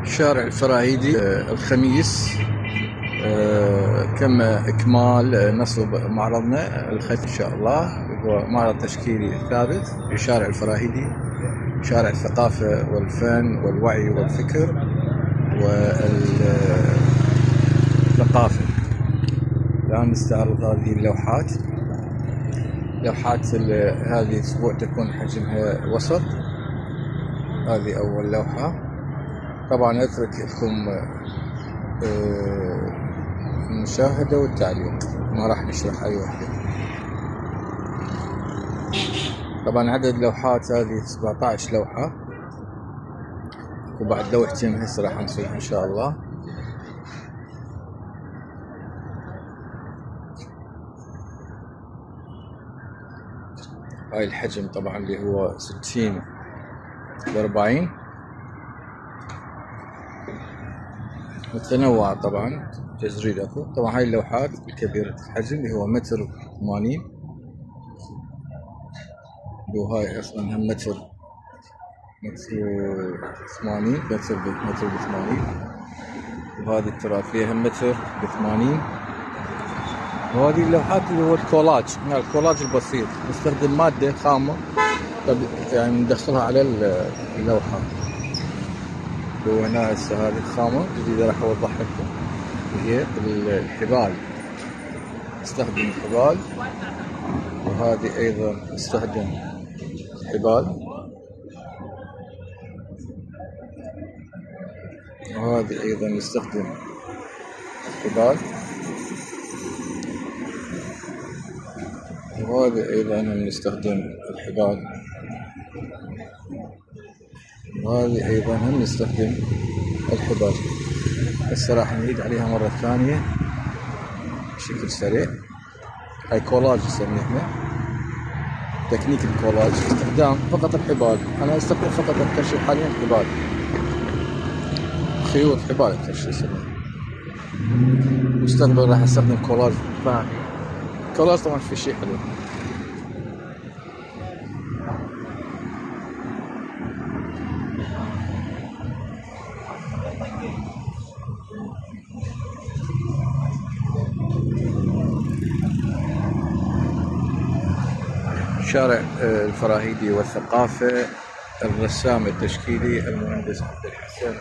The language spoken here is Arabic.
شارع الفراهيدي الخميس تم إكمال نصب معرضنا الختم إن شاء الله. هو معرض تشكيلي ثابت في شارع الفراهيدي، شارع الثقافة والفن والوعي والفكر والثقافة. الآن نستعرض هذه اللوحات. هذه الأسبوع تكون حجمها وسط. هذه أول لوحة. طبعا أترك لكم المشاهدة والتعليق، ما راح نشرح أي وحدة. طبعا عدد لوحات هذه 17 لوحة، وبعد لوحتين هسه راح نصيح إن شاء الله. هاي الحجم طبعا اللي هو 60 ب40 متنوع. طبعا تجريد اكو. طبعا هاي اللوحات الكبيرة الحجم اللي هو 1.80 متر، وهاي اصلا هم متر 80 متر ب80. وهذه التراثية هم متر ب80. وهذه اللوحات اللي هو الكولاج، الكولاج البسيط، نستخدم مادة خامة يعني ندخلها على اللوحة. وهنا هسه هذه الخامة الجديدة راح اوضح لكم، هي الحبال. نستخدم الحبال، وهذه ايضا نستخدم حبال، وهذه ايضا نستخدم الحبال، وهذه ايضا نستخدم الحبال، وهذه ايضا هم نستخدم الحبال. هسه راح نعيد عليها مرة ثانية بشكل سريع. هاي كولاج نسميه احنا، تكنيك الكولاج، استخدام فقط الحبال. انا استخدم فقط الكرش حاليا حبال، خيوط حبال الكرش يسميه. مستقبل راح استخدم كولاج ثاني. كولاج طبعا في شيء حلو. شارع الفراهيدي والثقافة، الرسام التشكيلي المهندس عبد الحسن